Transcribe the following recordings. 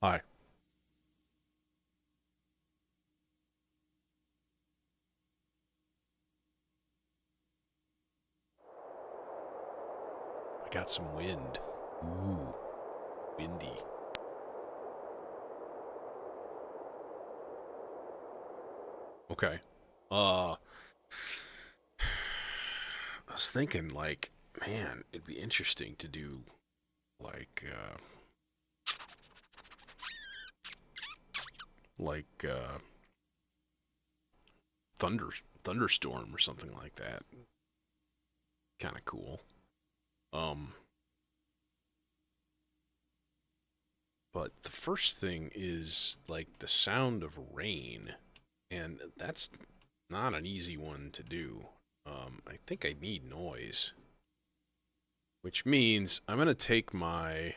Hi. I got some wind. Ooh, windy. Okay. Uh, I was thinking, like, man, it'd be interesting to do, like, like, thunder, thunderstorm or something like that. Kind of cool. Um, but the first thing is, like, the sound of rain. And that's not an easy one to do. I think I need noise, which means I'm going to take my.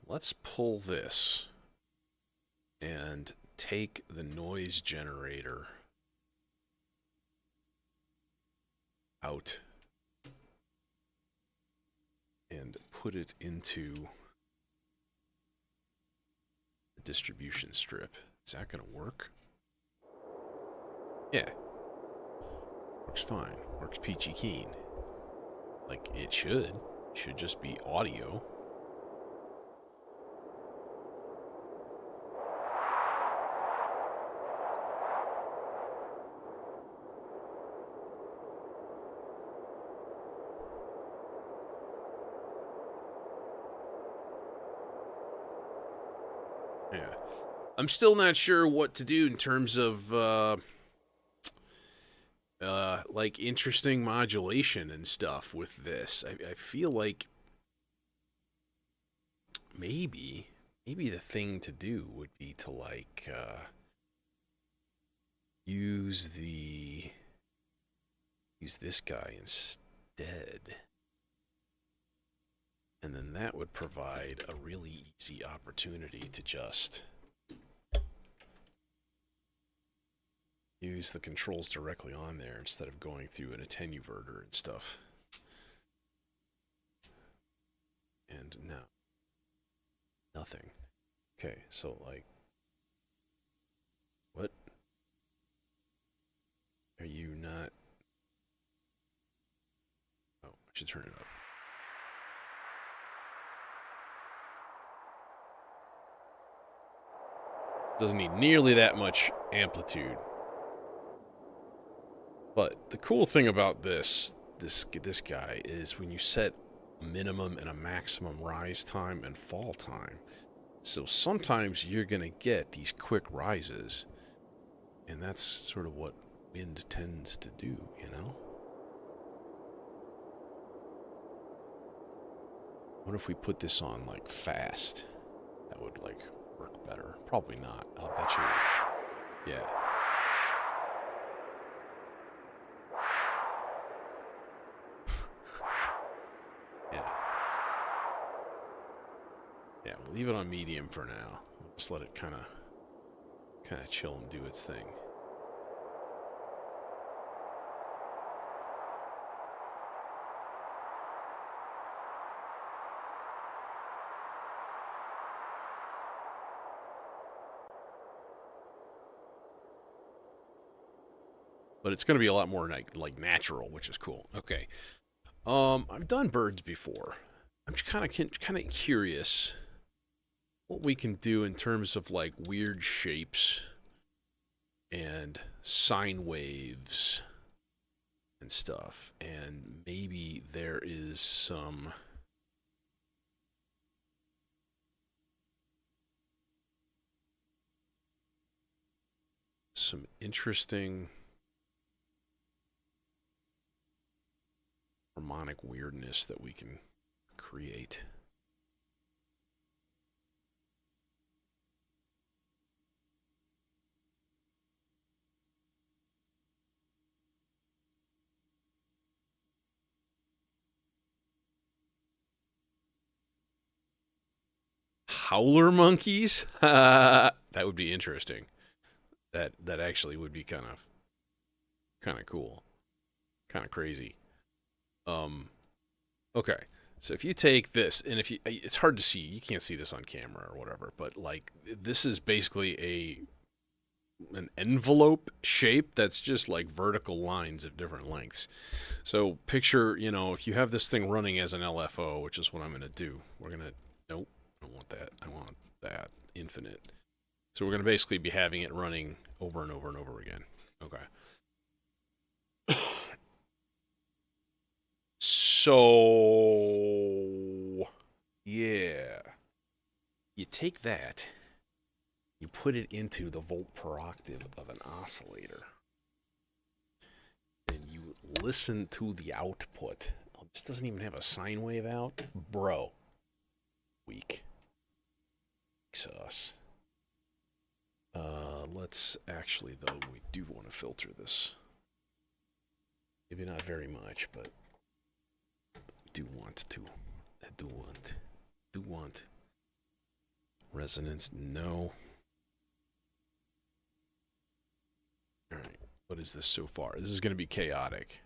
Let's pull this and take the noise generator out and put it into the distribution strip. Is that going to work? Yeah, works fine. Works peachy keen. Like it should. Should just be audio. Yeah. I'm still not sure what to do in terms of like interesting modulation and stuff with this. I feel like maybe maybe the thing to do would be to like use the use this guy instead. And then that would provide a really easy opportunity to just use the controls directly on there instead of going through an attenuverter and stuff. And now, nothing. Okay, so like, what? Are you not? Oh, I should turn it up. Doesn't need nearly that much amplitude. But the cool thing about this guy is when you set a minimum and a maximum rise time and fall time. So sometimes you're gonna get these quick rises, and that's sort of what wind tends to do, you know? What if we put this on like fast? That would like work better. Probably not. I'll bet you. Yeah. Yeah. Yeah. We'll leave it on medium for now. We'll just let it kind of chill and do its thing. But it's going to be a lot more like natural, which is cool. Okay. I've done birds before. I'm just kind of curious what we can do in terms of like weird shapes and sine waves and stuff. And maybe there is some interesting harmonic weirdness that we can create. Howler monkeys? That would be interesting. That actually would be kind of cool, kind of crazy. Um, okay. So if you take this, and if you, it's hard to see, you can't see this on camera or whatever, but like this is basically an envelope shape that's just like vertical lines of different lengths. So picture, you know, if you have this thing running as an LFO, which is what I'm going to do, we're going to, nope, I don't want that. I want that infinite. So we're going to basically be having it running over and over and over again. Okay. So, yeah. You take that, you put it into the volt per octave of an oscillator, and you listen to the output. Oh, this doesn't even have a sine wave out? Bro. Weak. Sauce. Let's actually, though, we do want to filter this. Maybe not very much, but we do want to. I do want. Resonance, no. Alright, what is this so far? This is going to be chaotic.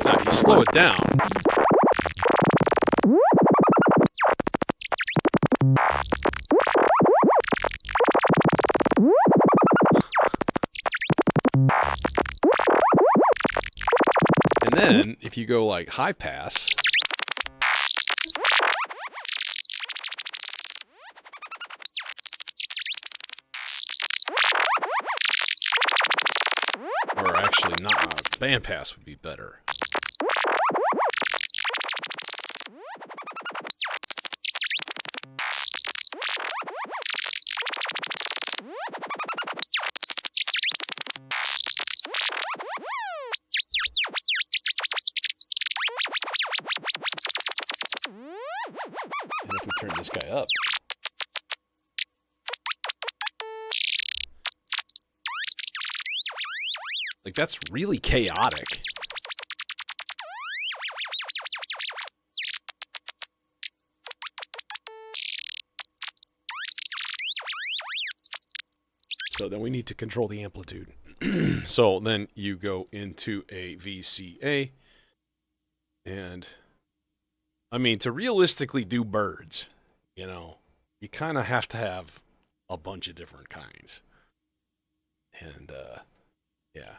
Now, if you slow it down, and then if you go like high pass, or actually not, band pass would be better. And if we turn this guy up, like that's really chaotic. So then we need to control the amplitude. So then you go into a VCA, and I mean, to realistically do birds, you know, you kind of have to have a bunch of different kinds. And yeah.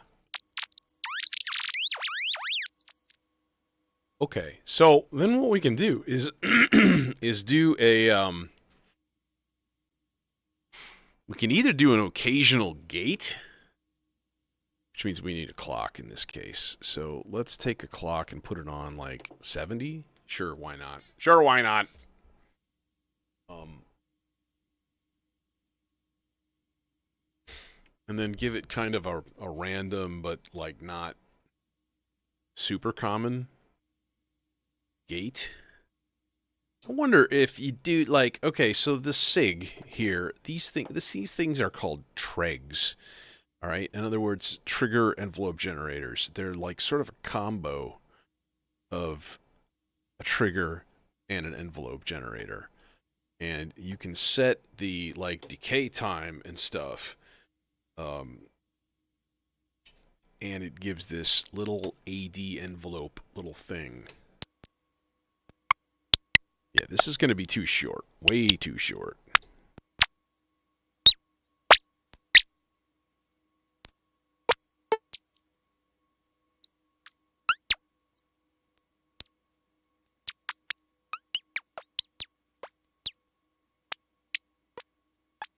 Okay, so then what we can do is is do a we can either do an occasional gate, which means we need a clock in this case. So let's take a clock and put it on like 70. Sure, why not? Sure, why not? And then give it kind of a random, but like not super common gate. I wonder if you do like, okay, so the SIG here, these things are called tregs. All right. In other words, trigger envelope generators. They're like sort of a combo of a trigger and an envelope generator. And you can set the like decay time and stuff. And it gives this little AD envelope little thing. Yeah, this is going to be too short. Way too short.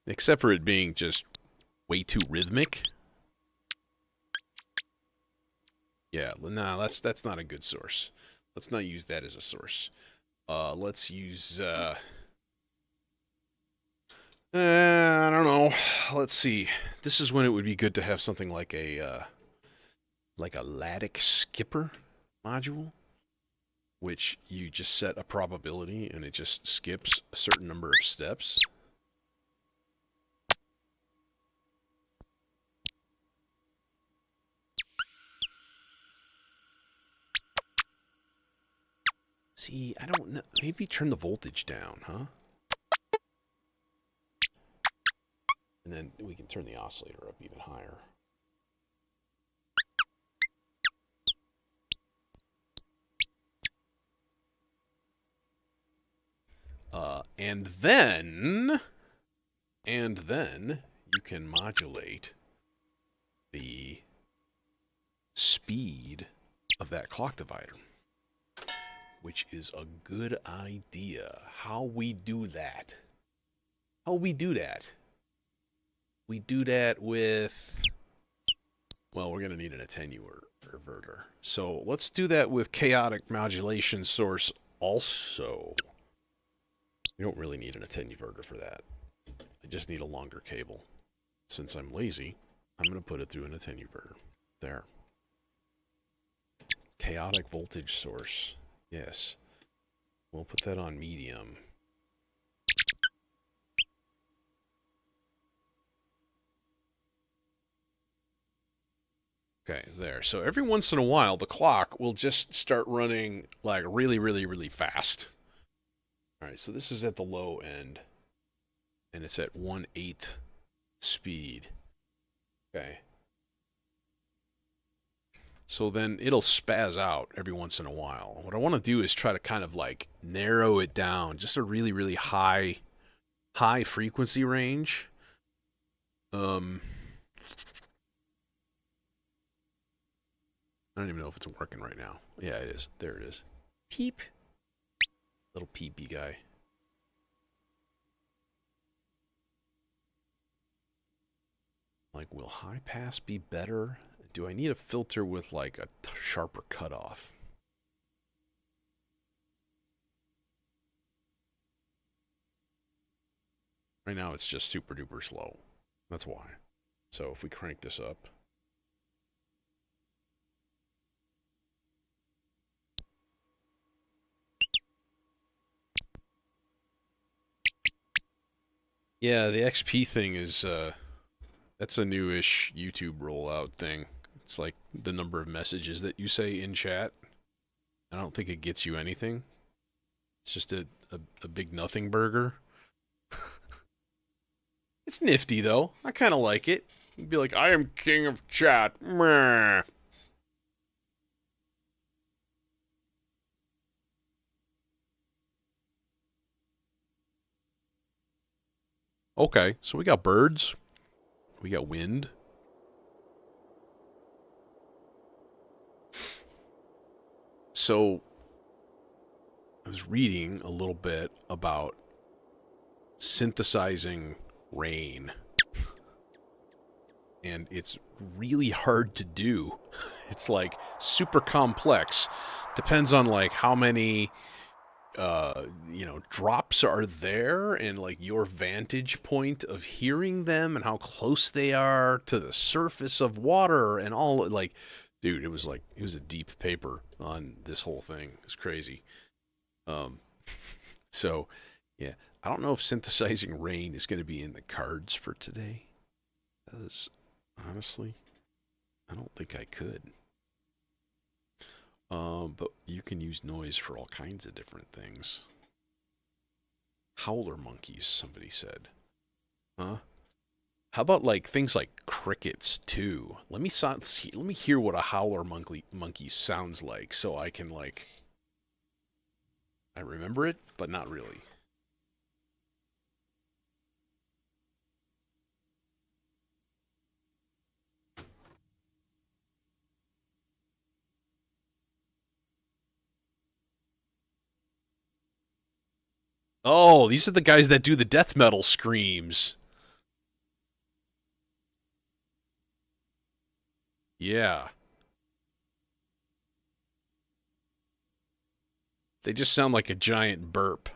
Except for it being just way too rhythmic. Yeah, nah, that's not a good source. Let's not use that as a source. Let's use, I don't know. Let's see. This is when it would be good to have something like a lattice skipper module, which you just set a probability and it just skips a certain number of steps. See, I don't know. Maybe turn the voltage down, huh? And then we can turn the oscillator up even higher. And then you can modulate the speed of that clock divider, which is a good idea. How we do that? We do that with, well, we're going to need an attenuator. So let's do that with chaotic modulation source also. We don't really need an attenuator for that. I just need a longer cable. Since I'm lazy, I'm going to put it through an attenuator. There. Chaotic voltage source. Yes. We'll put that on medium. Okay, there. So every once in a while, the clock will just start running like really, really, really fast. All right, so this is at the low end, and it's at 1/8 speed. Okay. So then it'll spaz out every once in a while. What I want to do is try to kind of like narrow it down, just a really, really high frequency range. I don't even know if it's working right now. Yeah, it is. There it is. Peep. Little peepy guy. Like, will high pass be better? Do I need a filter with like a sharper cutoff? Right now it's just super duper slow. That's why. So if we crank this up. Yeah, the XP thing is, that's a newish YouTube rollout thing. It's like the number of messages that you say in chat. I don't think it gets you anything. It's just a big nothing burger. It's nifty, though. I kind of like it. You'd be like, I am king of chat. Meh. Okay, so we got birds. We got wind. So, I was reading a little bit about synthesizing rain. And it's really hard to do. It's like super complex. Depends on like how many drops are there and like your vantage point of hearing them and how close they are to the surface of water and all. Like, dude, it was a deep paper on this whole thing. It's crazy. Um, so yeah, I don't know if synthesizing rain is going to be in the cards for today. Because honestly, I don't think I could. But you can use noise for all kinds of different things. Howler monkeys, somebody said. Huh? How about like things like crickets too? Let me hear what a howler monkey sounds like, so I can like I remember it, but not really. Oh, these are the guys that do the death metal screams. Yeah. They just sound like a giant burp.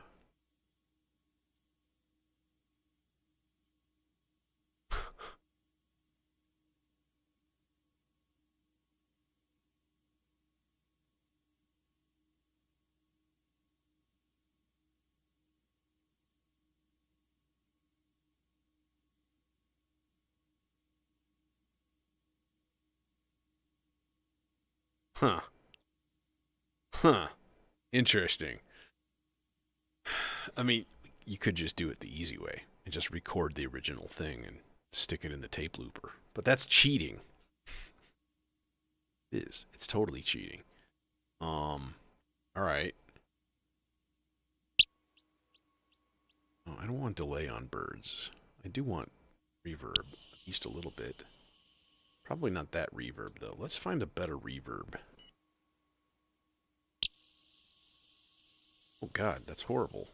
Huh. Huh. Interesting. I mean, you could just do it the easy way and just record the original thing and stick it in the tape looper. But that's cheating. It is. It's totally cheating. All right. Oh, I don't want delay on birds. I do want reverb, at least a little bit. Probably not that reverb, though. Let's find a better reverb. Oh, God, that's horrible.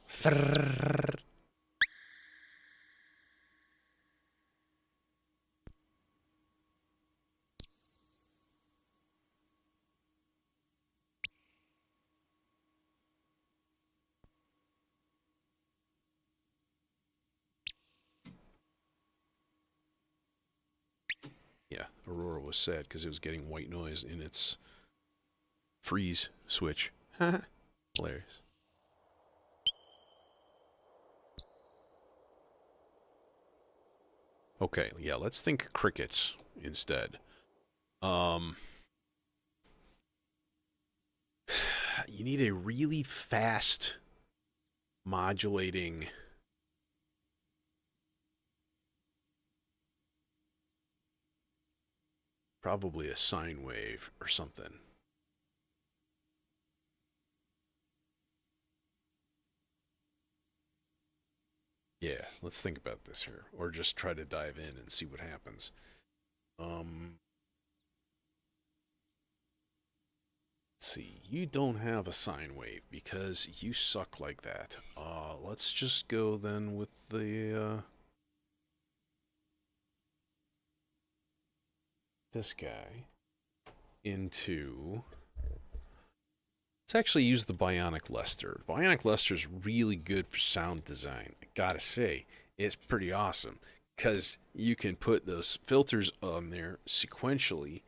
Yeah, Aurora was sad because it was getting white noise in its freeze switch. Hilarious. Okay, yeah, let's think crickets instead. You need a really fast modulating. Probably a sine wave or something. Yeah, let's think about this here. Or just try to dive in and see what happens. Let's see. You don't have a sine wave because you suck like that. Let's just go then with the, this guy into... Let's actually use the Bionic Lester. Bionic Lester is really good for sound design. I gotta say, it's pretty awesome because you can put those filters on there sequentially,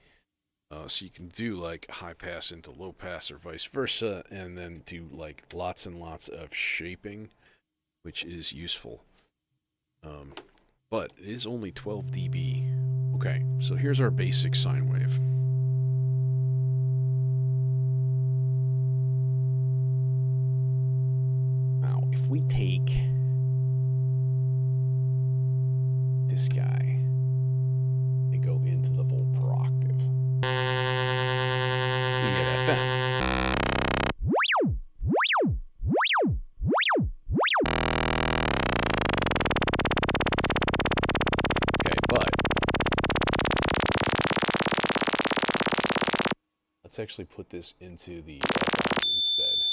so you can do like high pass into low pass or vice versa, and then do like lots and lots of shaping, which is useful. But it is only 12 dB. Okay, so here's our basic sine wave. We take this guy and go into the volt per octave. We get FM. Okay, but let's actually put this into the FM instead.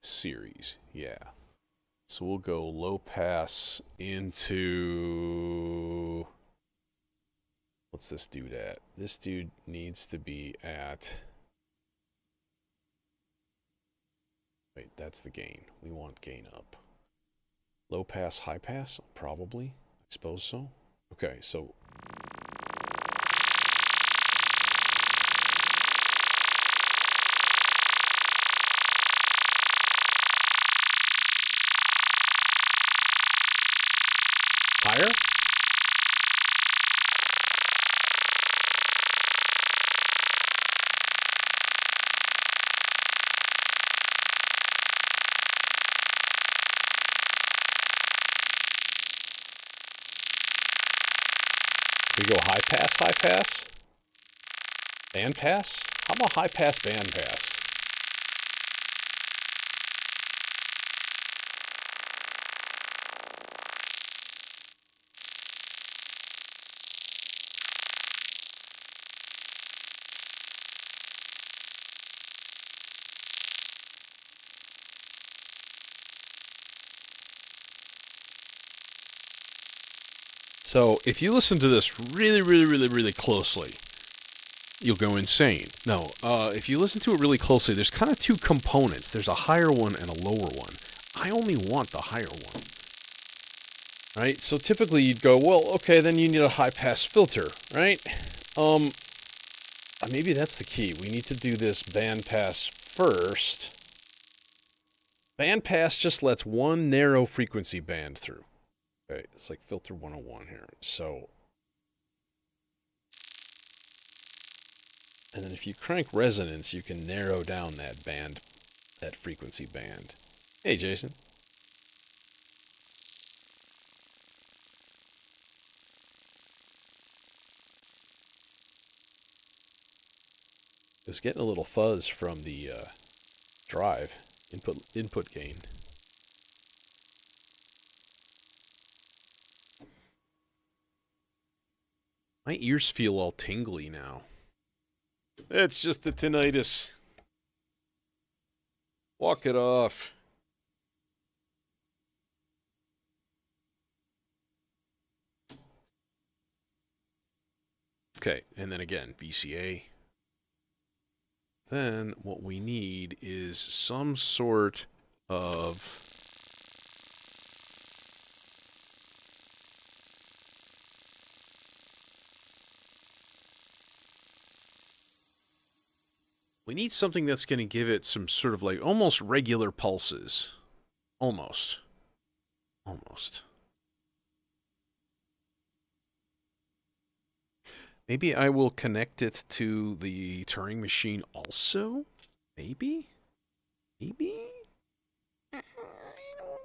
Series, yeah. So we'll go low pass into... What's this dude at? This dude needs to be at... Wait, that's the gain. We want gain up. Low pass, high pass? Probably. I suppose so. Okay, so... Higher? We go high pass, band pass? How about high pass, band pass? So if you listen to this really closely, you'll go insane. No, if you listen to it really closely, there's kind of two components. There's a higher one and a lower one. I only want the higher one. Right? So typically you'd go, well, okay, then you need a high pass filter, right? maybe that's the key. We need to do this bandpass first. Bandpass just lets one narrow frequency band through. Okay, it's like filter 101 here. So, and then if you crank resonance, you can narrow down that band, that frequency band. Hey, Jason. It's getting a little fuzz from the drive input gain. My ears feel all tingly now. It's just the tinnitus. Walk it off. Okay, and then again, VCA. Then what we need is some sort of we need something that's going to give it some sort of like almost regular pulses. Almost. Maybe I will connect it to the Turing machine also? Maybe? I don't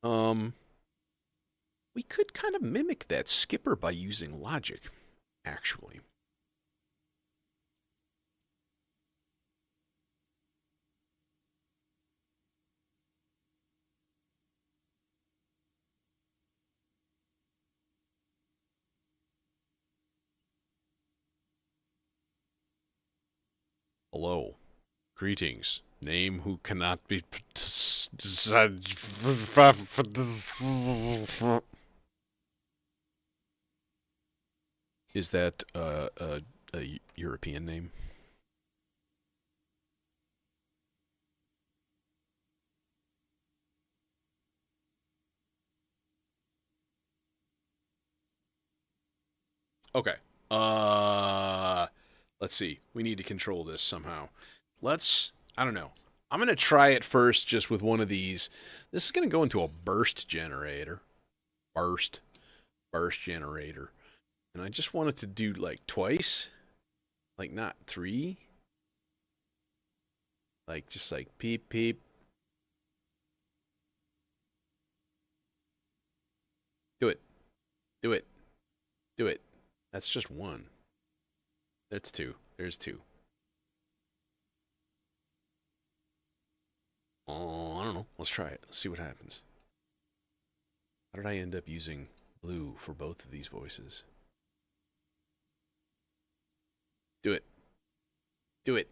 know. We could kind of mimic that skipper by using logic, actually. Hello. Greetings. Name who cannot be... Is that a European name? Okay. Let's see. We need to control this somehow. I don't know. I'm going to try it first just with one of these. This is going to go into a burst generator. Burst generator. And I just want it to do like twice. Like not three. Like just like peep, peep. Do it. Do it. Do it. That's just one. That's two. There's two. Oh, I don't know. Let's try it. Let's see what happens. How did I end up using blue for both of these voices? Do it. Do it.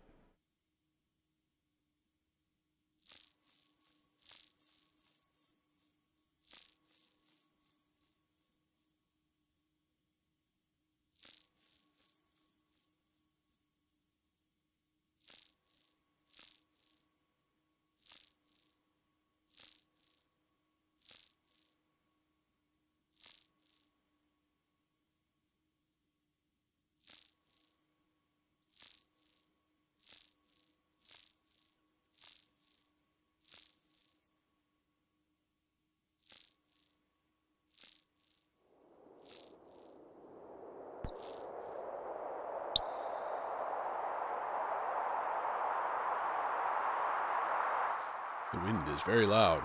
The wind is very loud.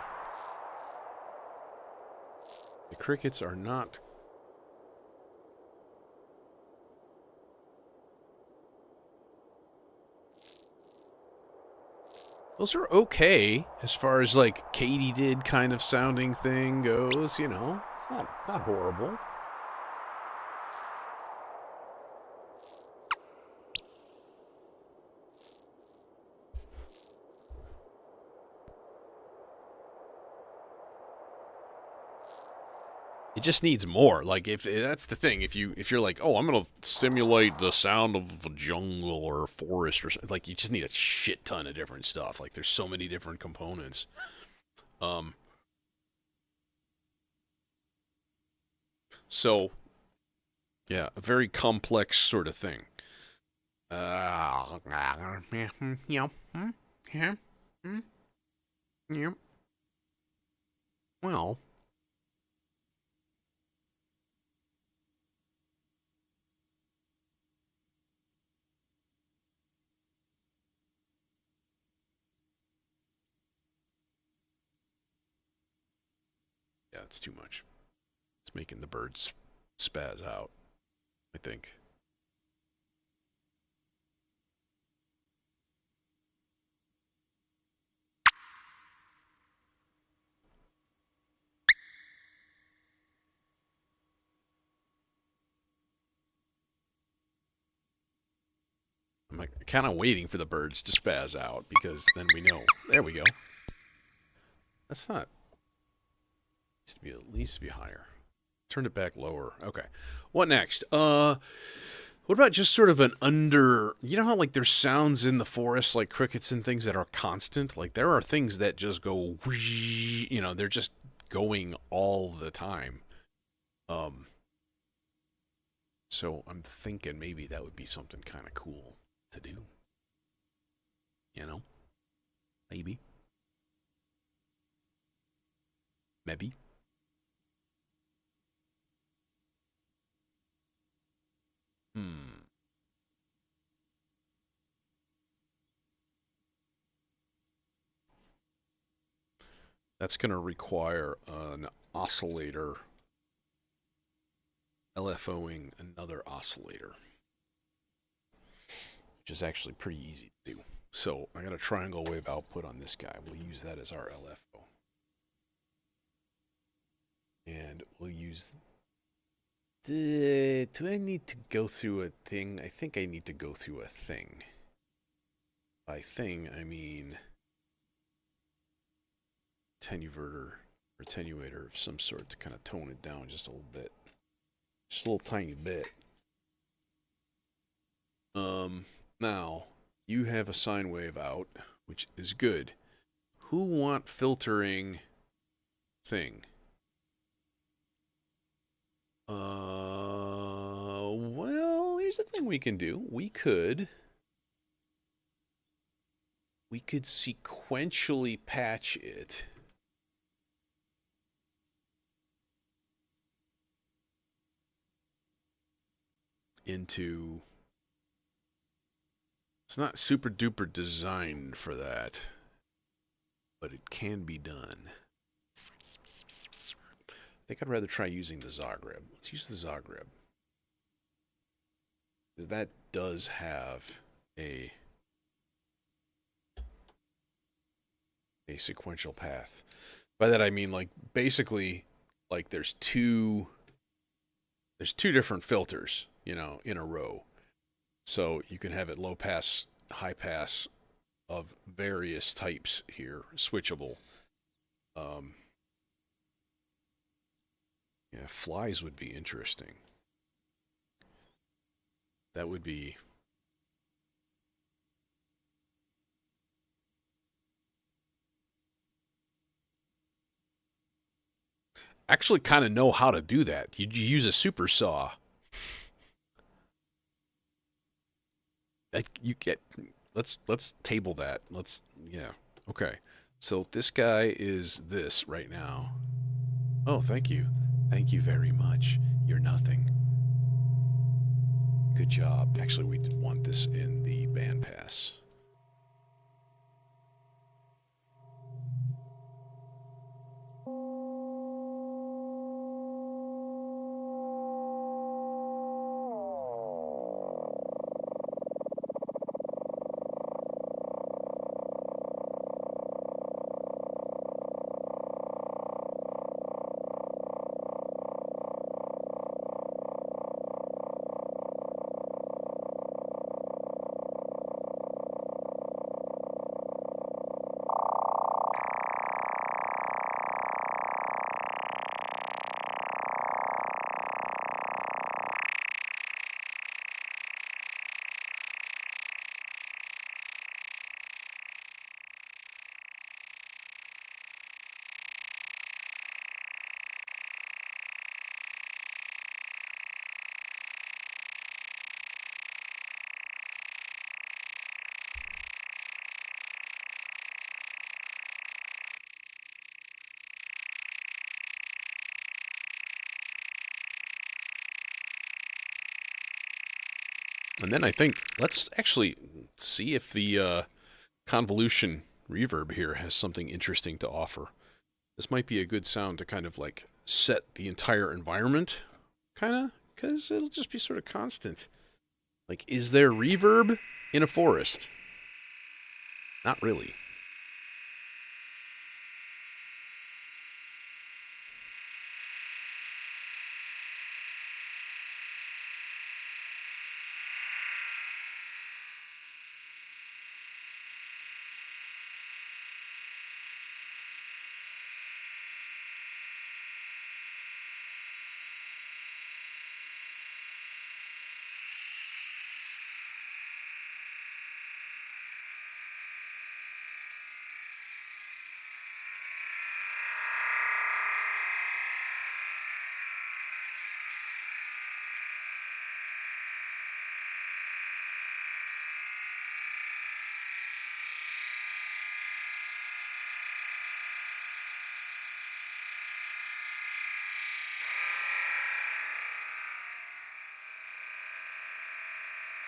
The crickets are not... Those are okay as far as like Katie did kind of sounding thing goes, you know. It's not horrible. It just needs more. Like if that's the thing, if you're like, oh, I'm gonna simulate the sound of a jungle or a forest or something, like you just need a shit ton of different stuff. Like there's so many different components. So Yeah, a very complex sort of thing. Yeah. Yeah. Yeah. Well, yeah, it's too much. It's making the birds spaz out, I think. I'm like kind of waiting for the birds to spaz out because then we know. There we go. That's not. Needs to be higher. Turn it back lower. Okay. What next? What about just sort of an under? You know how like there's sounds in the forest, like crickets and things that are constant. Like there are things that just go. Whee, you know, they're just going all the time. Um. So I'm thinking maybe that would be something kind of cool to do. You know, maybe, maybe. Hmm. That's going to require an oscillator LFOing another oscillator, which is actually pretty easy to do. So I got a triangle wave output on this guy. We'll use that as our LFO. And we'll use the... Do I need to go through a thing? I think I need to go through a thing. By thing, I mean attenuator of some sort to kind of tone it down just a little bit. Just a little tiny bit. Now, you have a sine wave out, which is good. Who want filtering thing? Well, here's the thing we can do. We could sequentially patch it into. It's not super duper designed for that, but it can be done. I think I'd rather try using the Zagreb. Let's use the Zagreb. Because that does have a sequential path. By that I mean like basically like there's two different filters, you know, in a row. So you can have it low pass, high pass of various types here, switchable. Um, yeah, flies would be interesting. That would be actually kind of know how to do that. You use a super saw. You get. Let's table that. Let's yeah. Okay. So this guy is this right now. Oh, thank you. Thank you very much. You're nothing. Good job. Actually, we did want this in the bandpass. And then I think, let's actually see if the convolution reverb here has something interesting to offer. This might be a good sound to kind of like set the entire environment, kind of, because it'll just be sort of constant. Like, is there reverb in a forest? Not really.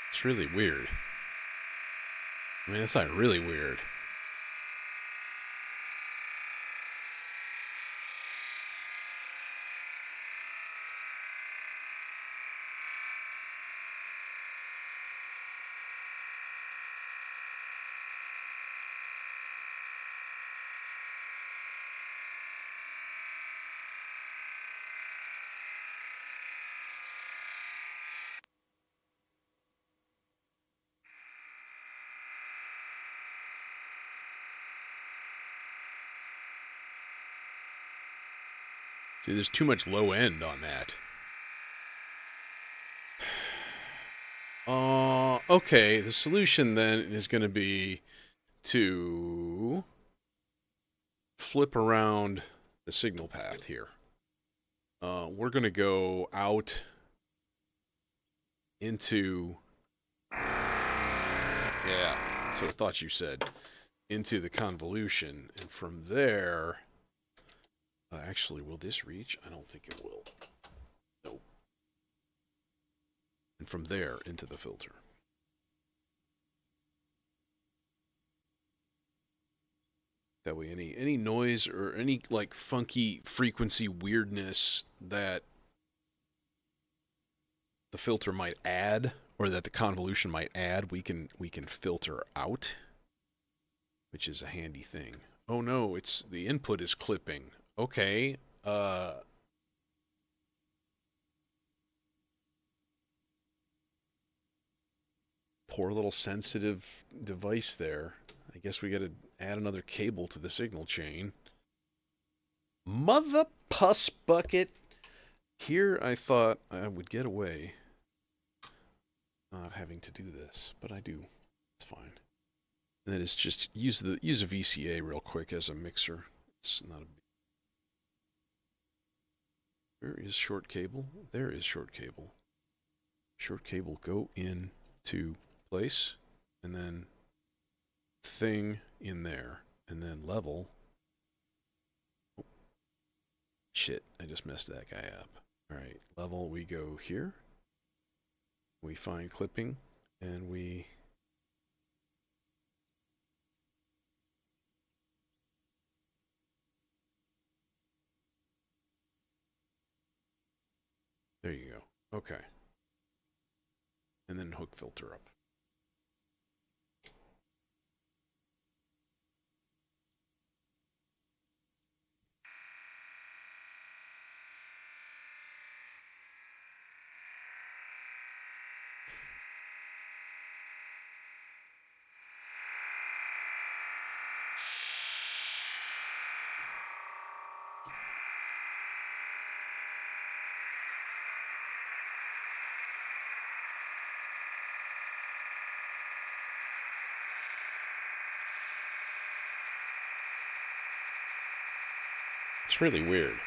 It's really weird. I mean, it's not really weird. See, there's too much low end on that. Okay, the solution then is going to be to flip around the signal path here. We're going to go out into, yeah, that's what I thought you said, into the convolution. And from there, actually, will this reach? I don't think it will. Nope. And from there, into the filter. That way, any noise or any like funky frequency weirdness that the filter might add, or that the convolution might add, we can filter out, which is a handy thing. Oh no, it's the input is clipping. Okay, poor little sensitive device there. I guess we got to add another cable to the signal chain. Mother puss bucket. Here I thought I would get away not having to do this, but I do. It's fine. And then it's just use a VCA real quick as a mixer. It's not a big. Where is short cable? There is short cable. Short cable go into place, and then thing in there, and then level. Oh, shit, I just messed that guy up. Alright, level, we go here. We find clipping, and we... There you go. Okay. And then hook filter up. It's really weird.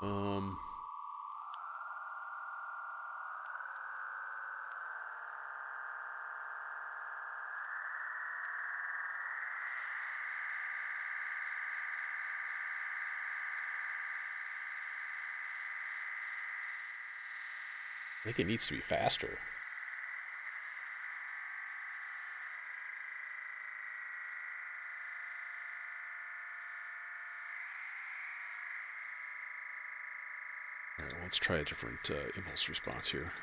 Um, I think it needs to be faster. All right, well, let's try a different impulse response here.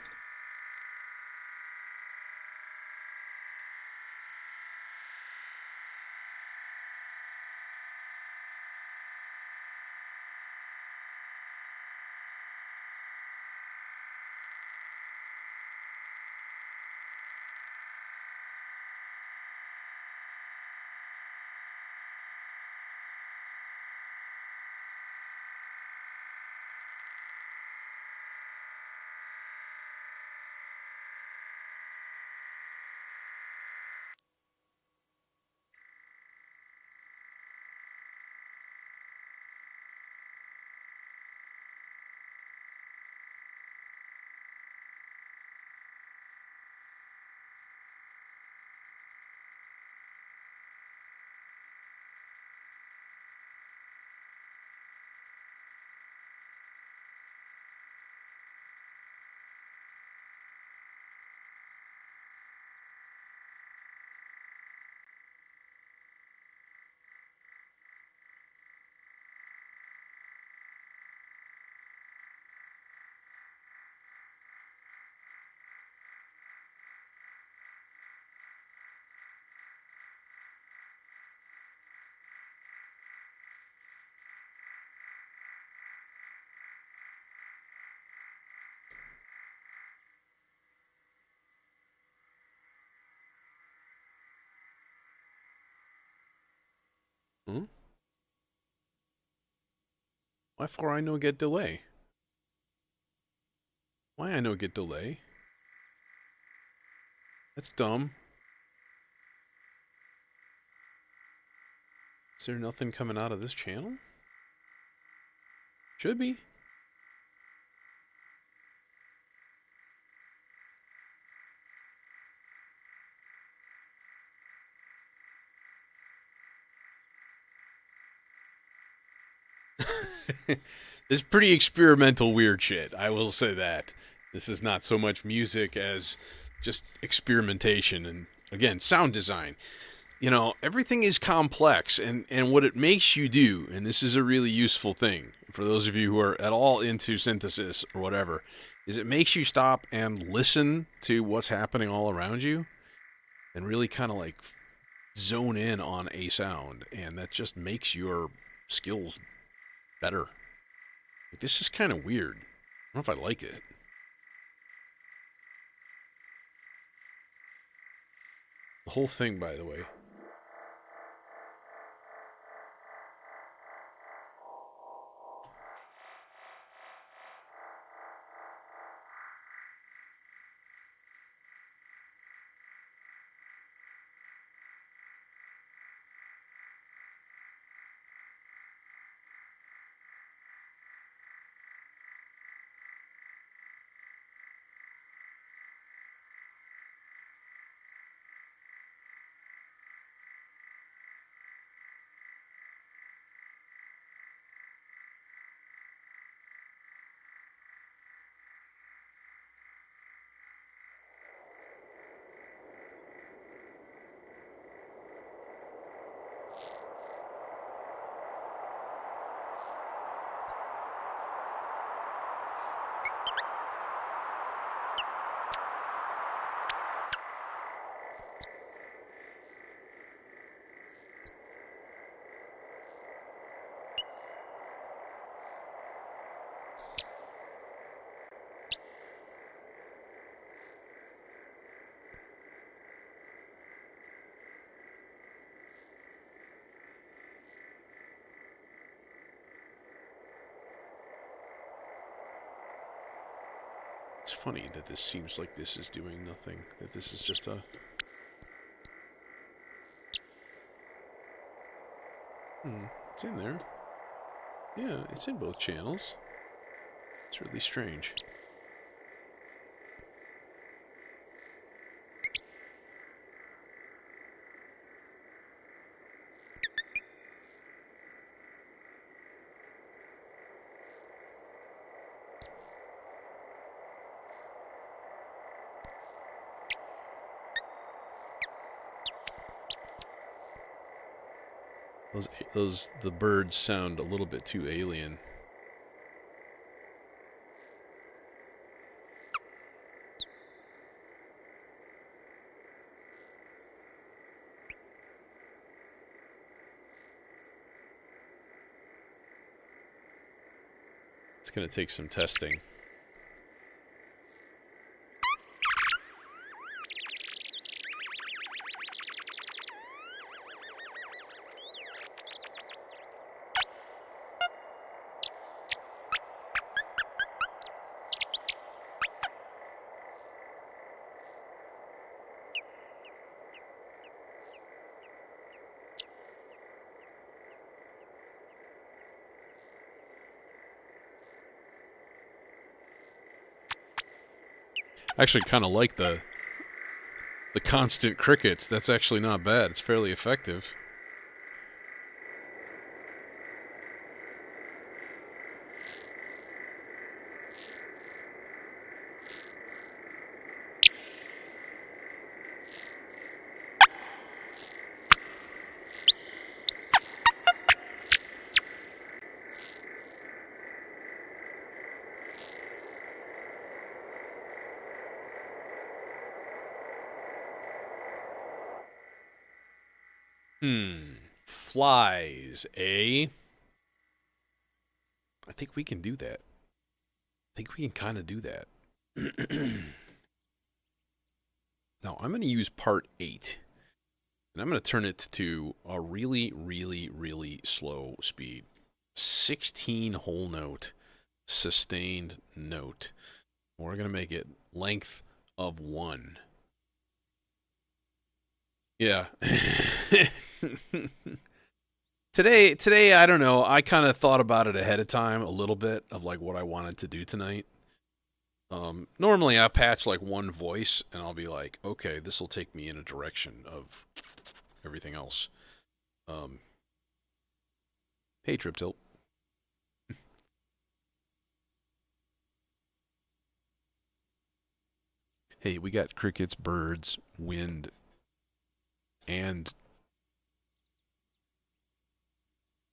Hmm? Why for I no get delay? Why I no get delay? That's dumb. Is there nothing coming out of this channel? Should be. This is pretty experimental weird shit, I will say that. This is not so much music as just experimentation and, again, sound design. You know, everything is complex, and what it makes you do, and this is a really useful thing for those of you who are at all into synthesis or whatever, is it makes you stop and listen to what's happening all around you and really kind of like zone in on a sound, and that just makes your skills better. Like, this is kind of weird. I don't know if I like it. The whole thing, by the way. It's funny that this seems like this is doing nothing. That this is just a... it's in there. Yeah, it's in both channels. It's really strange. The birds sound a little bit too alien. It's going to take some testing. I actually kind of like the constant crickets. That's actually not bad. It's fairly effective. Flies, eh? I think we can do that. I think we can kind of do that. Now, I'm going to use part 8. And I'm going to turn it to a really, really, really slow speed. 16 whole note, sustained note. We're going to make it length of 1. Yeah. Today, I don't know. I kind of thought about it ahead of time a little bit of like what I wanted to do tonight. Normally I patch like one voice and I'll be like, okay, this will take me in a direction of everything else. Hey, Trip Tilt. Hey, we got crickets, birds, wind, and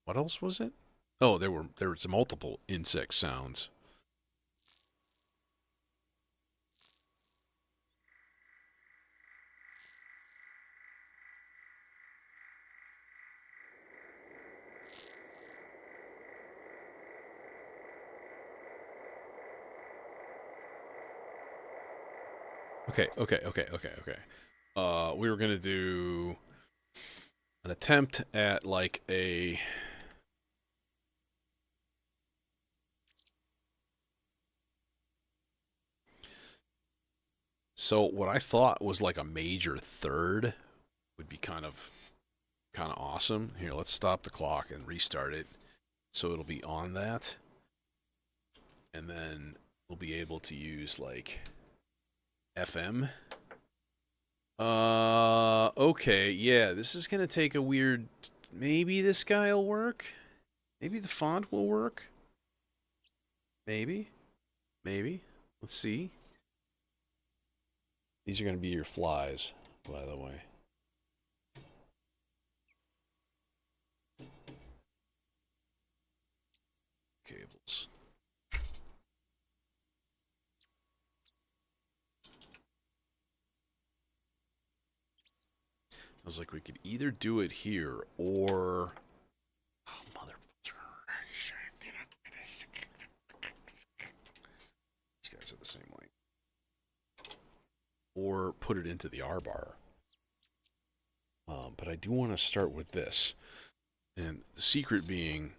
what else was it? Oh, there was multiple insect sounds. Okay. We were gonna do an attempt at like a so what I thought was like a major third would be kind of awesome. Here, let's stop the clock and restart it. So it'll be on that. And then we'll be able to use like FM. Okay, yeah, this is gonna take a weird. Maybe this guy will work. Maybe the font will work. Maybe. Let's see. These are gonna be your flies, by the way. Cables. I was like, we could either do it here or... Oh, mother... These guys are the same length. Or put it into the R-bar. But I do want to start with this. And the secret being...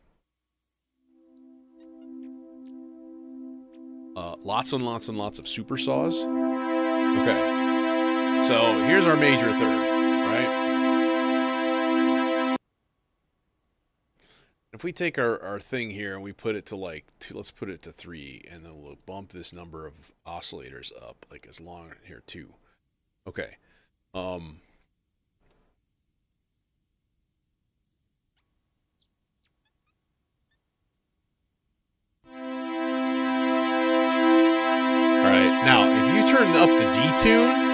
lots and lots and lots of super saws. Okay. So here's our major third. Right? If we take our thing here and we put it to like two, let's put it to 3, and then we'll bump this number of oscillators up, like as long here 2. Okay. Um. All right. Now, if you turn up the detune.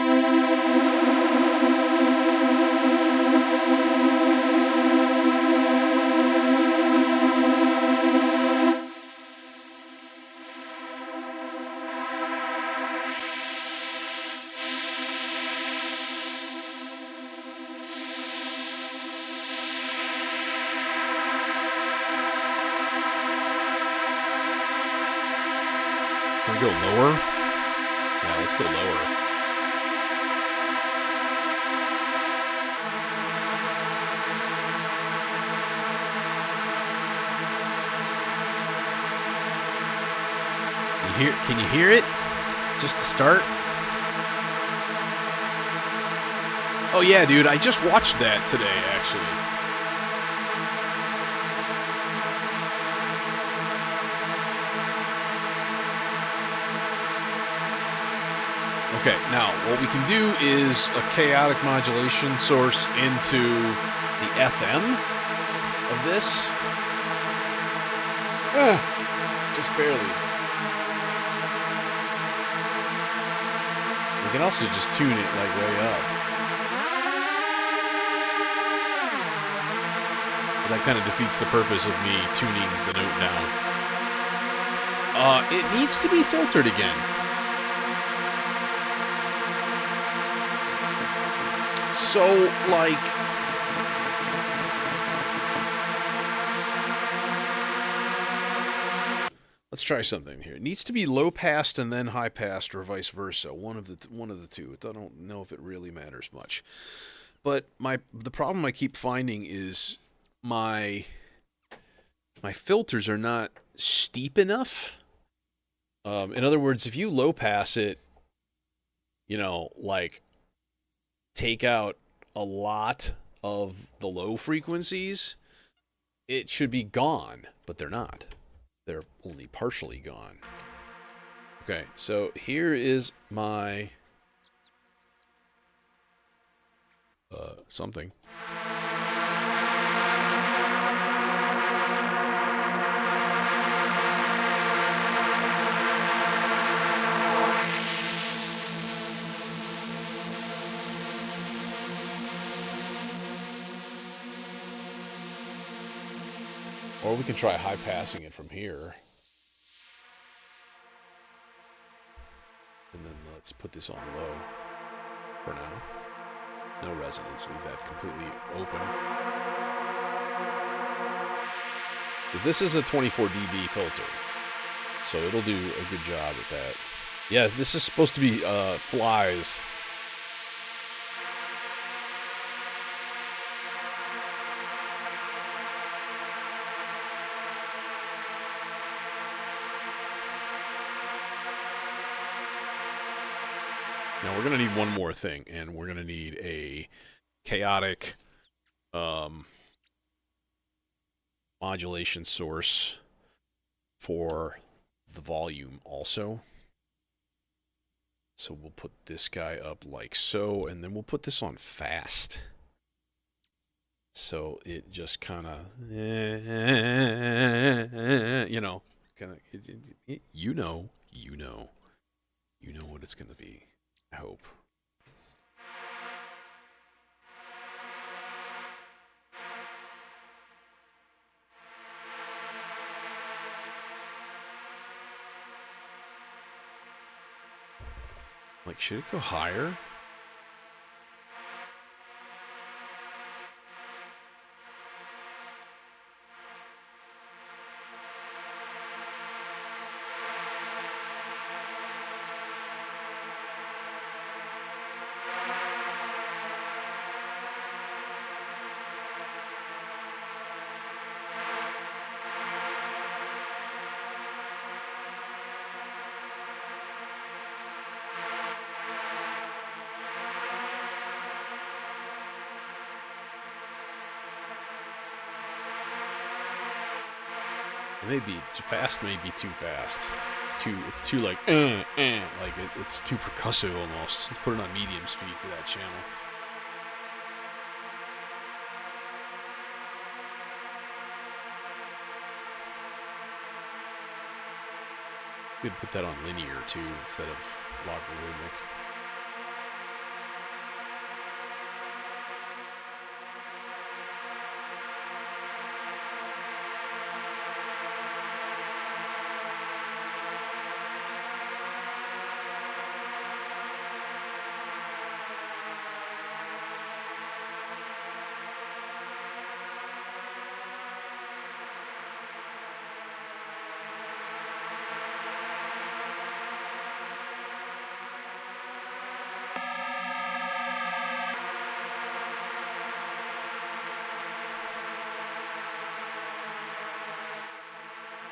Can we go lower? Yeah, let's go lower. Can you hear it? Just to start? Oh yeah, dude, I just watched that today, actually. Okay, now what we can do is a chaotic modulation source into the FM of this. Just barely. We can also just tune it like way up. But that kind of defeats the purpose of me tuning the note down. It needs to be filtered again. So, like, let's try something here. It needs to be low passed and then high passed, or vice versa. One of the two. I don't know if it really matters much. But the problem I keep finding is my filters are not steep enough. In other words, if you low pass it, like take out a lot of the low frequencies, it should be gone, but they're not. They're only partially gone. Okay, so here is my something. Or we can try high passing it from here. And then let's put this on low for now. No resonance, leave that completely open. Because this is a 24 dB filter, so it'll do a good job at that. Yeah, this is supposed to be flies. Now we're going to need one more thing, and we're going to need a chaotic modulation source for the volume also. So we'll put this guy up like so, and then we'll put this on fast. So it just kind of, you know what it's going to be. I hope. Like, should it go higher? Maybe fast may be too fast. It's too like it's too percussive almost. Let's put it on medium speed for that channel. We could put that on linear too instead of logarithmic.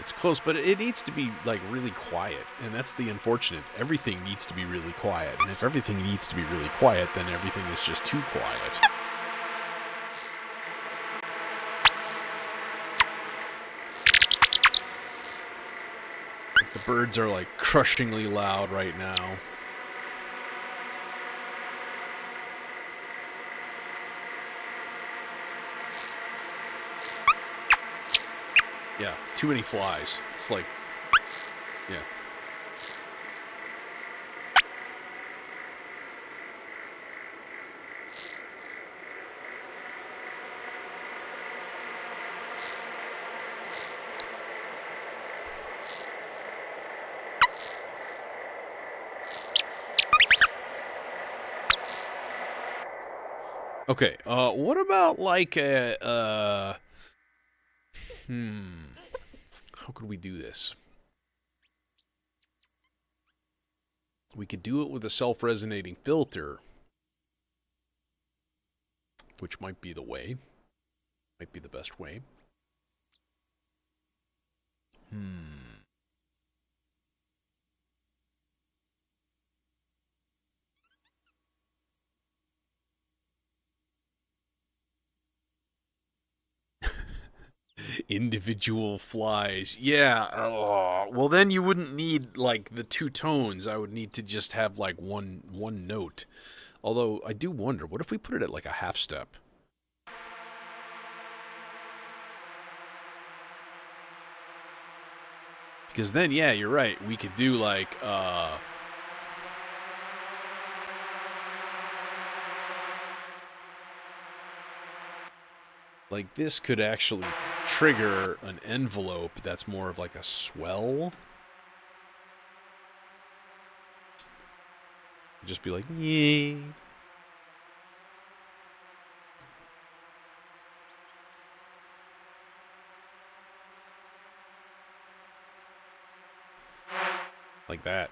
It's close, but it needs to be like really quiet, and that's the unfortunate. Everything needs to be really quiet, and if everything needs to be really quiet, then everything is just too quiet. The birds are like crushingly loud right now. Yeah, too many flies. It's like, yeah. Okay, what about like a, how could we do this? We could do it with a self-resonating filter, which might be the way. Might be the best way. Individual flies. Yeah. Oh, well, then you wouldn't need like the two tones. I would need to just have like one note. Although I do wonder, what if we put it at like a half step? Because then, yeah, you're right. We could do like this could actually trigger an envelope that's more of like a swell. Just be like, yay. Like that.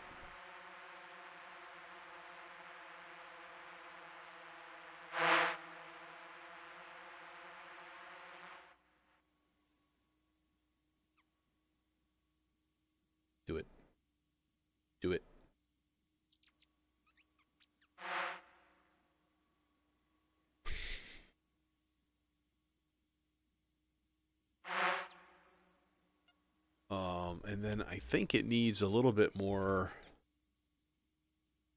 Do it. Do it. And then I think it needs a little bit more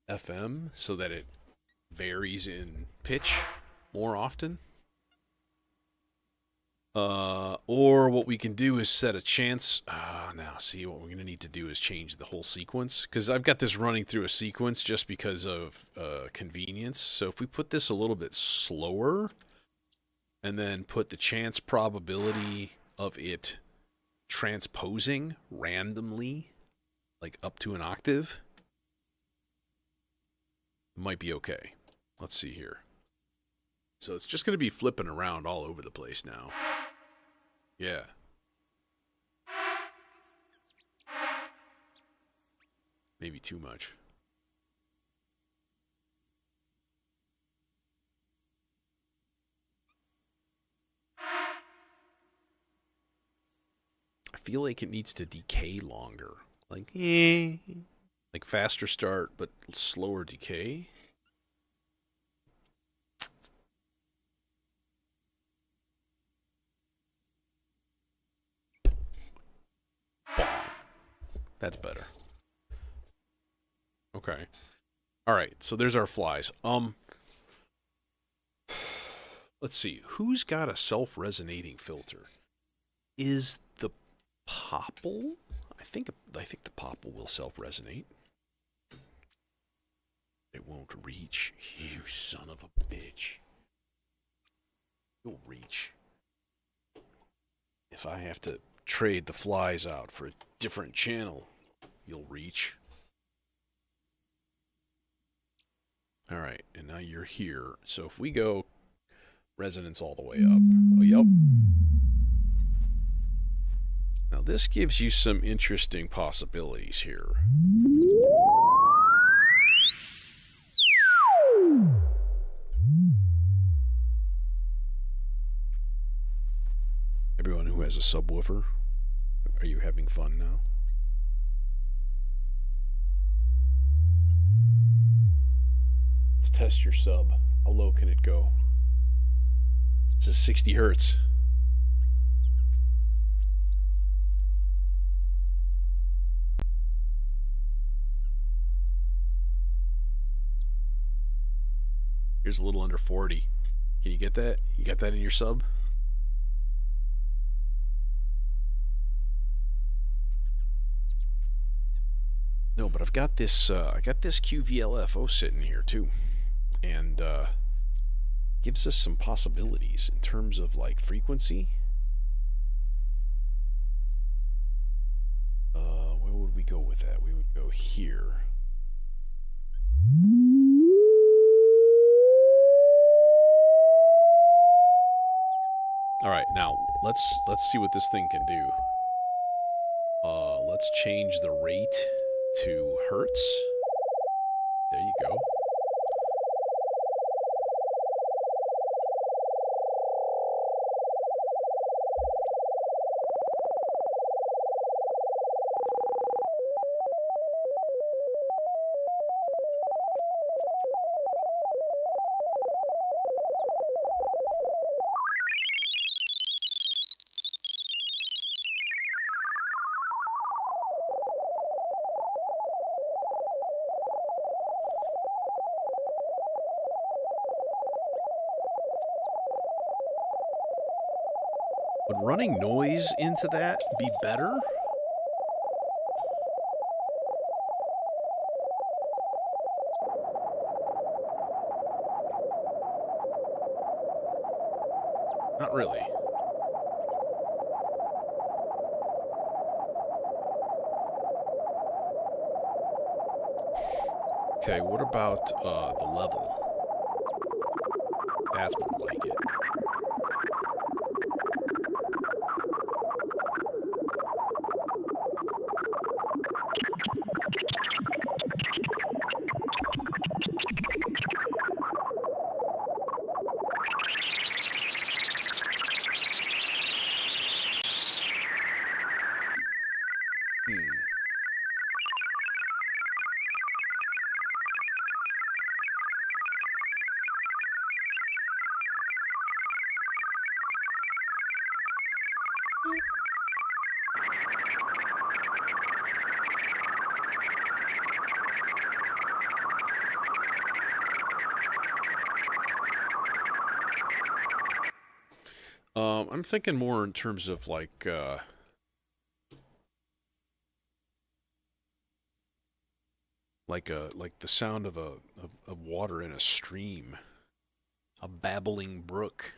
FM so that it varies in pitch more often. Or what we can do is set a chance. Now, see, what we're going to need to do is change the whole sequence. Because I've got this running through a sequence just because of convenience. So if we put this a little bit slower, and then put the chance probability of it transposing randomly, like up to an octave, it might be okay. Let's see here. So it's just going to be flipping around all over the place now. Yeah. Maybe too much. I feel like it needs to decay longer. Like faster start, but slower decay. That's better. Okay. All right. So there's our flies. Let's see. Who's got a self-resonating filter? Is the popple? I think the popple will self-resonate. It won't reach. You son of a bitch. You'll reach. If I have to trade the flies out for a different channel, you'll reach. All right, and now you're here. So if we go resonance all the way up. Oh, yep. Now this gives you some interesting possibilities here. Everyone who has a subwoofer, are you having fun now? Let's test your sub. How low can it go? This is 60 hertz. Here's a little under 40. Can you get that? You got that in your sub? No, but I've got this. I got this QVLFO sitting here too, and gives us some possibilities in terms of like frequency. Where would we go with that? We would go here. All right, now let's see what this thing can do. Let's change the rate to hertz. There you go. Would running noise into that be better? Not really. Okay, what about the level? That's more like it. I'm thinking more in terms of like the sound of water in a stream, a babbling brook.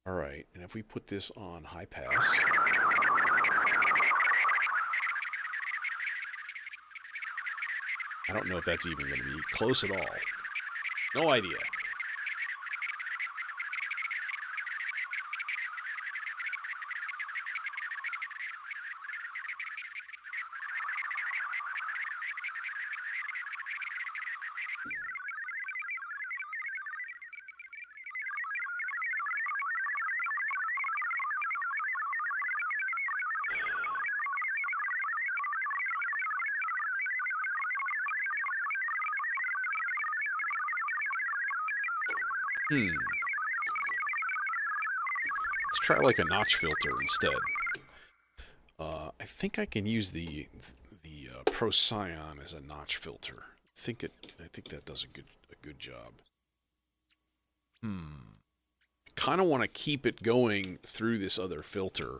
All right, and if we put this on high pass. I don't know if that's even going to be close at all. No idea. Let's try like a notch filter instead. I think I can use the Procyon as a notch filter. I think that does a good job. Kind of want to keep it going through this other filter.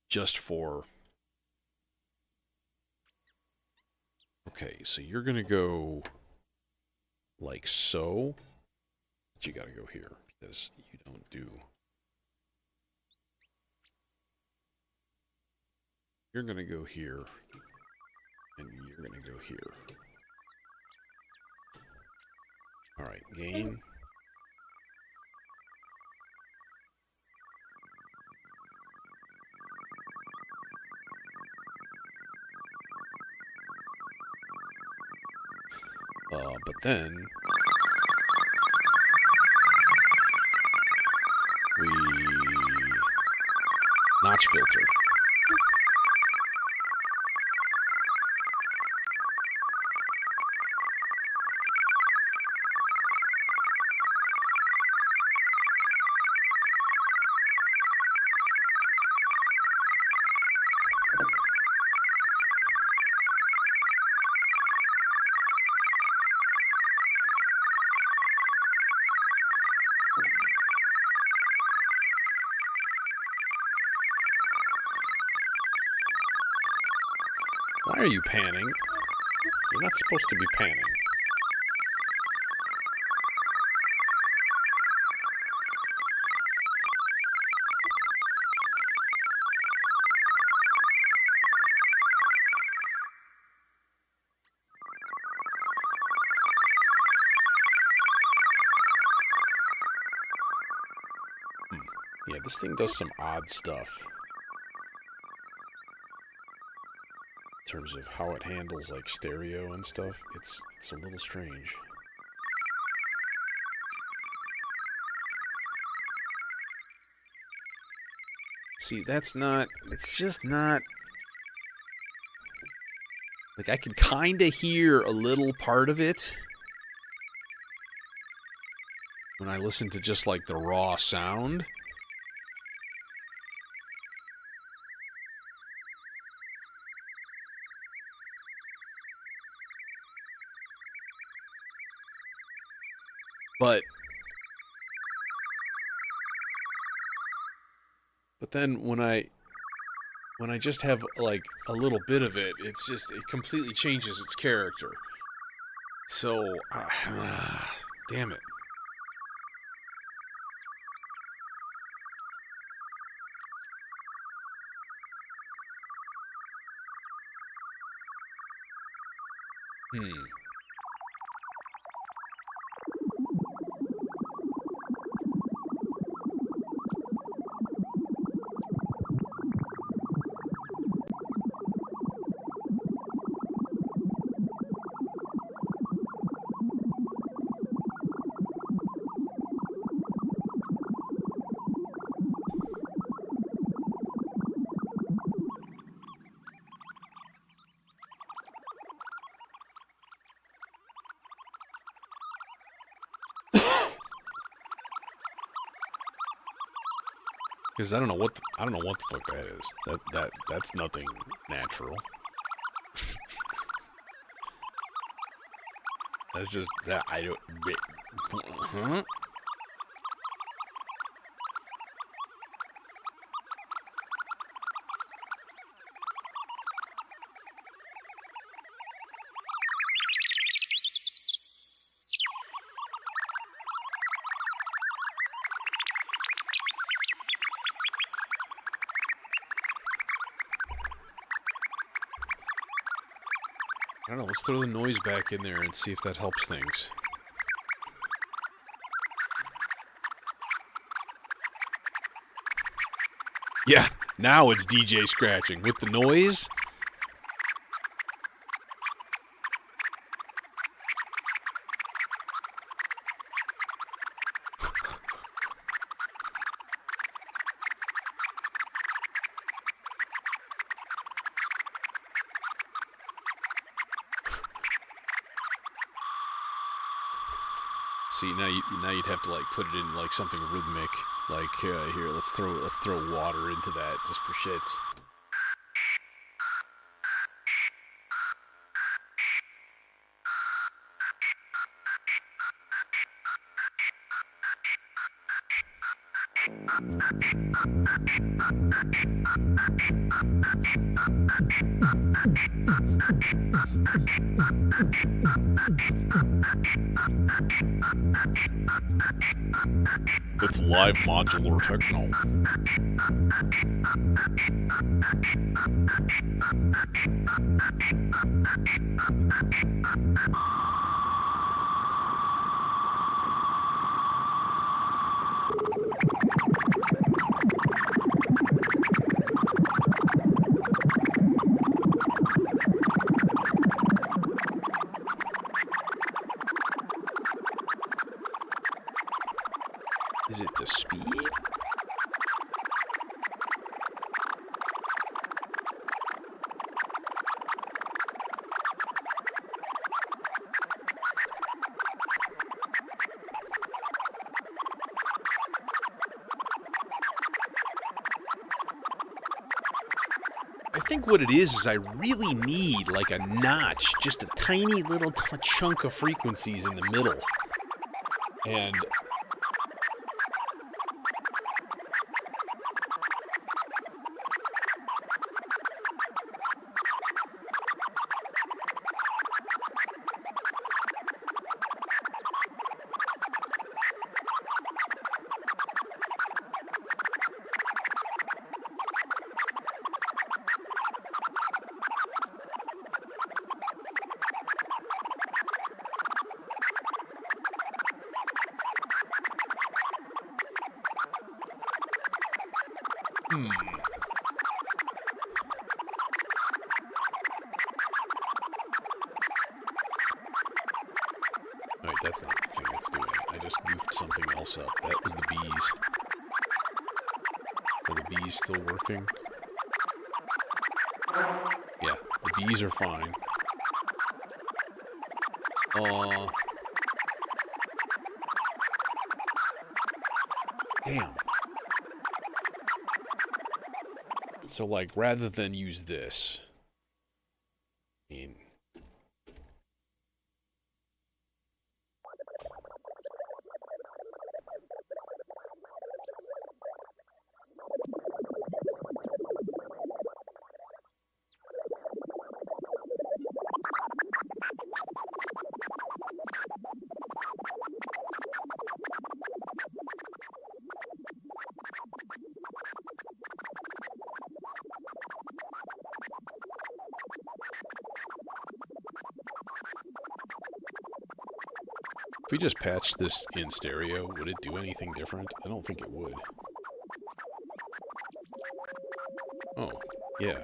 Just for... Okay, so you're going to go like so. But you got to go here because you don't do... You're going to go here, and you're going to go here. All right, gain. But then we notch filter. Why are you panning? You're not supposed to be panning. Yeah, this thing does some odd stuff. In terms of how it handles like stereo and stuff, it's a little strange. See, it's just not... Like, I can kind of hear a little part of it when I listen to just like the raw sound. But then when I just have like a little bit of it, it completely changes its character. So, damn it. Because I don't know what the fuck that is. That's nothing natural. That's just that I don't. Huh? I don't know, let's throw the noise back in there and see if that helps things. Yeah, now it's DJ scratching. With the noise... See, now you'd have to like put it in like something rhythmic. Like here, let's throw water into that just for shits. It's live modular techno. Is it the speed? I think what it is I really need like a notch, just a tiny little chunk of frequencies in the middle. And Wait, that's not the thing that's doing it. I just goofed something else up. That was the bees. Are the bees still working? Yeah, the bees are fine. Damn. So, like, rather than use this, I mean, if we just patched this in stereo, would it do anything different? I don't think it would. Oh, yeah.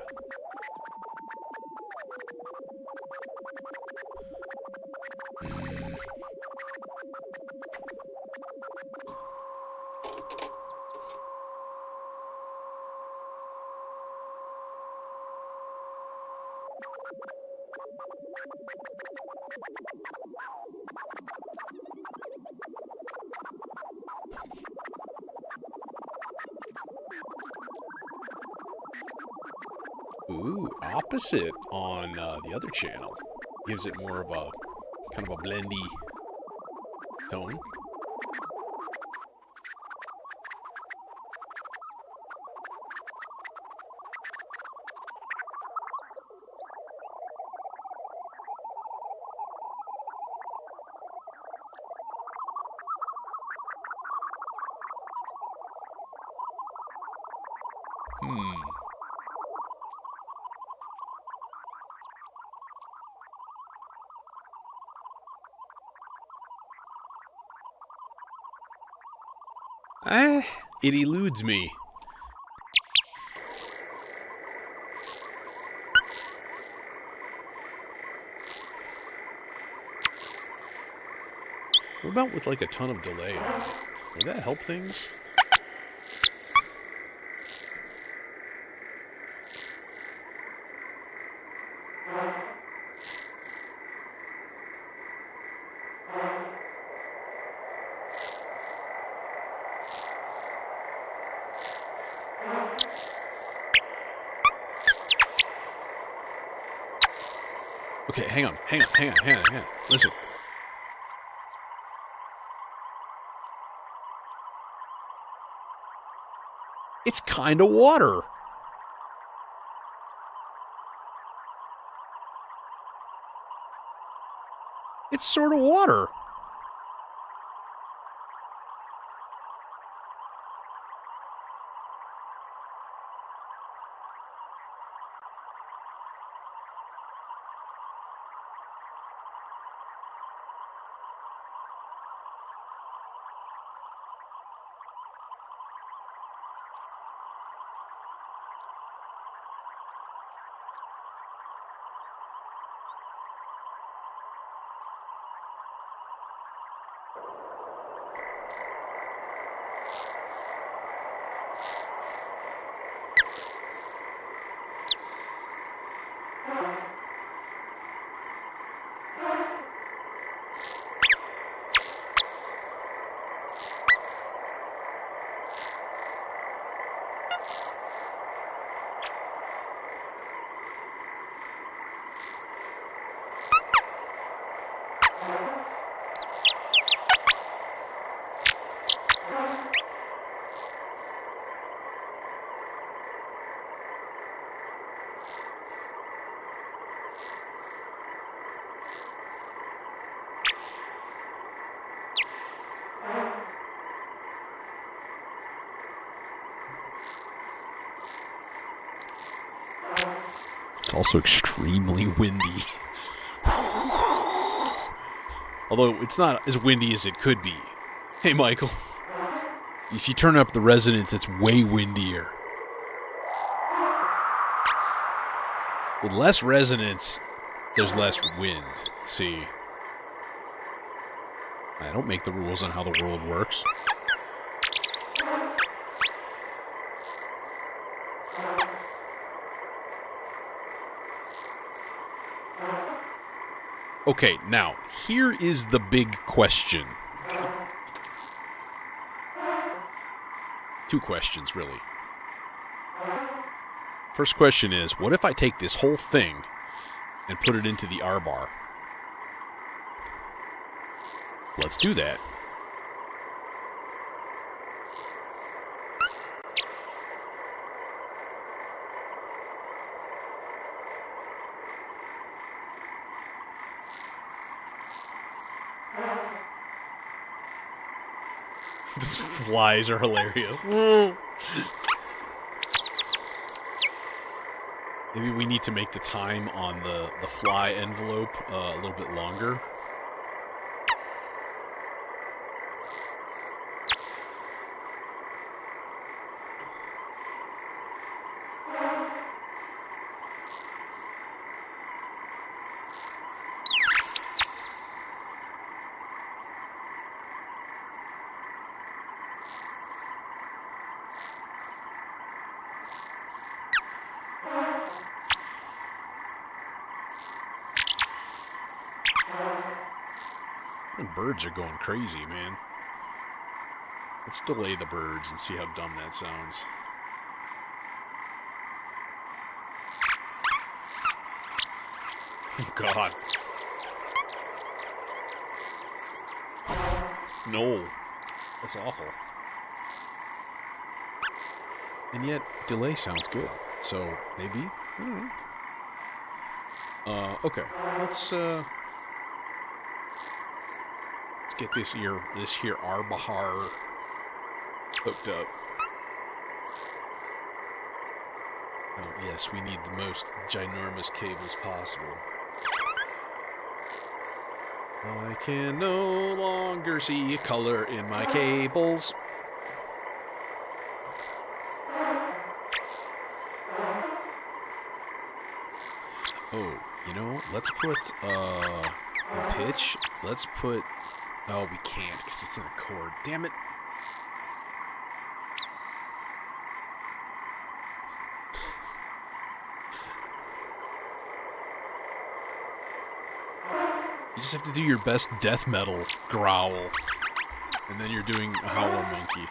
Ooh, opposite on the other channel. Gives it more of a, kind of a blendy tone. It eludes me. What about with like a ton of delay? Would that help things? Okay, hang on. Listen. It's kind of water. It's sort of water. It's also extremely windy. Although it's not as windy as it could be. Hey, Michael. If you turn up the resonance, it's way windier. With less resonance, there's less wind. See? I don't make the rules on how the world works. Okay, now, here is the big question. Two questions, really. First question is, what if I take this whole thing and put it into the R-bar? Let's do that. These flies are hilarious. Maybe we need to make the time on the fly envelope a little bit longer. The birds are going crazy, man. Let's delay the birds and see how dumb that sounds. Oh, God. No. That's awful. And yet, delay sounds good. So, maybe? I don't know. Okay. Let's get this here Arbahar hooked up. Oh, yes, we need the most ginormous cables possible. I can no longer see color in my cables. Oh, you know, let's put, in pitch, let's put, oh, we can't, because it's in a chord. Damn it. You just have to do your best death metal growl, and then you're doing a howler monkey.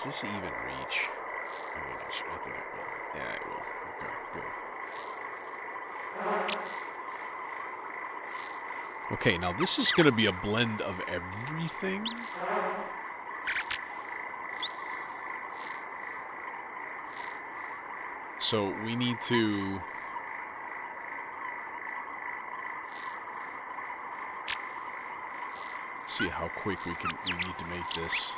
this even reach? I think it will. Yeah, it will. Okay, good. Okay, now this is going to be a blend of everything. So we need to... Let's see how quick we need to make this.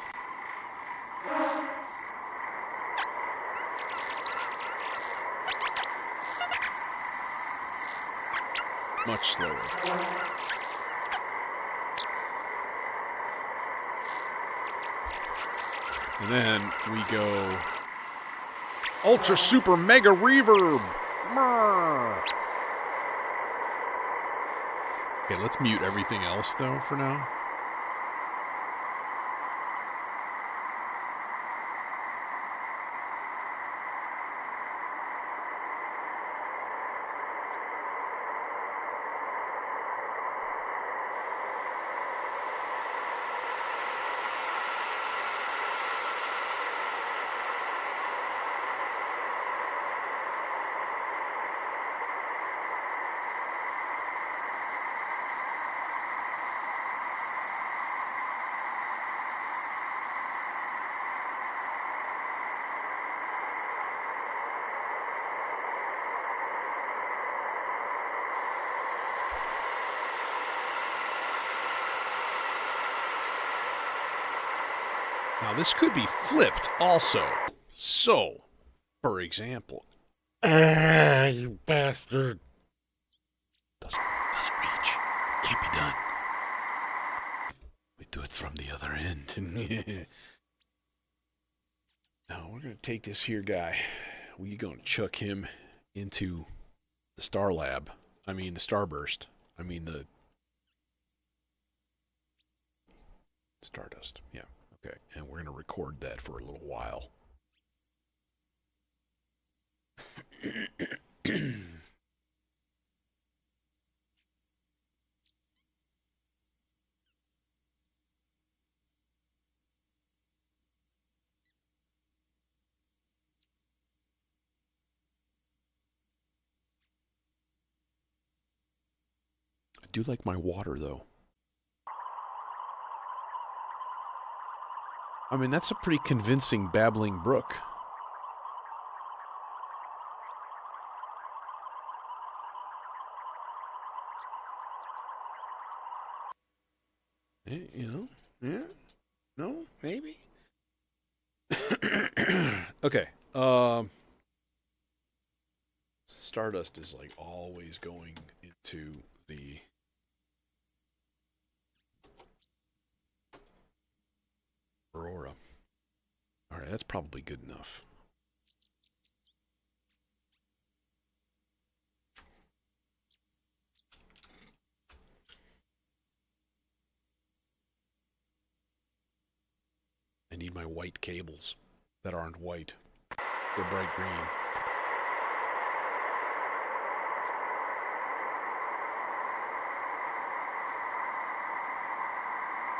Much slower. And then we go Ultra Super Mega Reverb. Okay, let's mute everything else though for now. Now, this could be flipped also. So, for example... You bastard. Doesn't reach. Can't be done. We do it from the other end. Now, we're going to take this here guy. We're going to chuck him into the Star Lab. I mean, the Starburst. I mean, the... Stardust, yeah. Okay, and we're going to record that for a little while. I do like my water, though. I mean, that's a pretty convincing babbling brook. You know? Yeah? No? Maybe? Okay. Stardust is like always going into the... Aurora. Alright, that's probably good enough. I need my white cables that aren't white. They're bright green.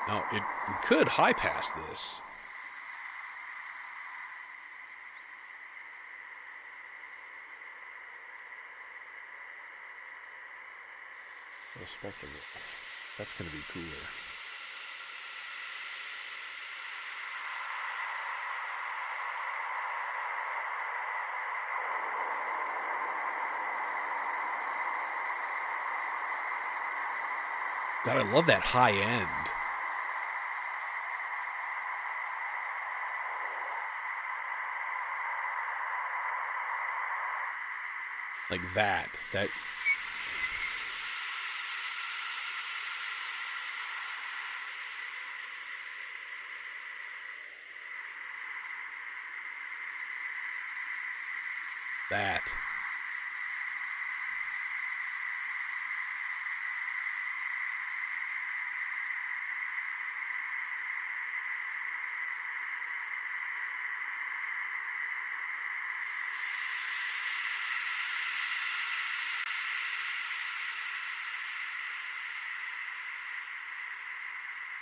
Now, we could high pass this. Spectrum. That's going to be cooler. God, I love that high end. Like that. That.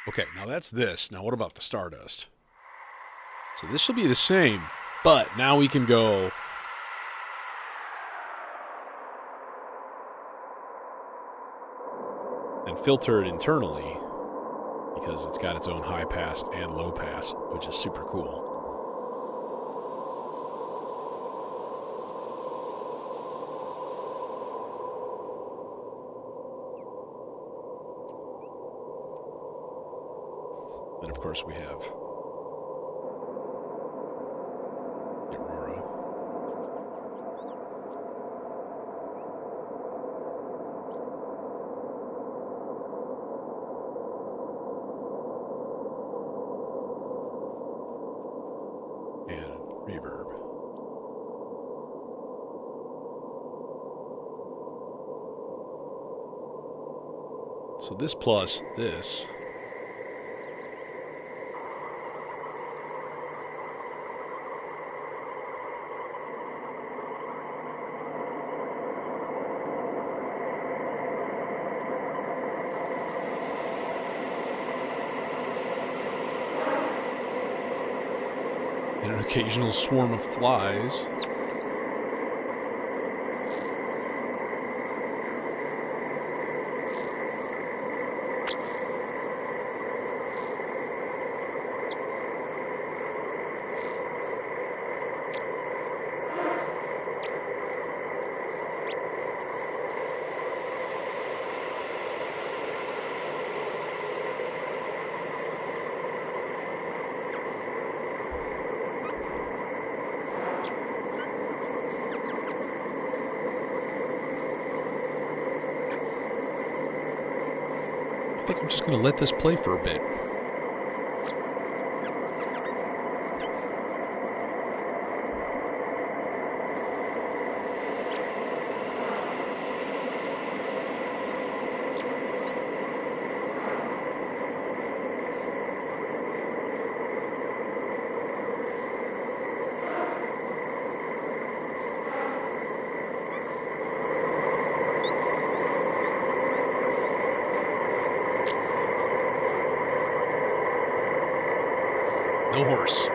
Okay, now that's this. Now what about the Stardust? So this will be the same, but now we can go and filter it internally because it's got its own high pass and low pass, which is super cool. And of course we have the Aurora. And reverb. So this plus this. And an occasional swarm of flies. I think I'm just going to let this play for a bit. No horse.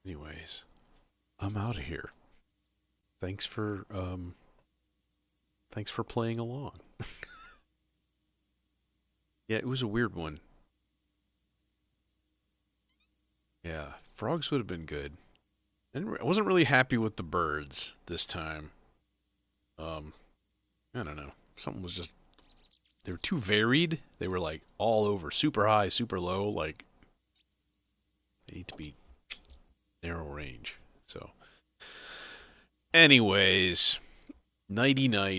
Anyways, I'm out of here. Thanks for playing along. Yeah, it was a weird one. Yeah, frogs would have been good. I wasn't really happy with the birds this time. Um, I don't know. Something was just they were too varied. They were like all over, super high, super low. Like they need to be narrow range. So, anyways, nighty night.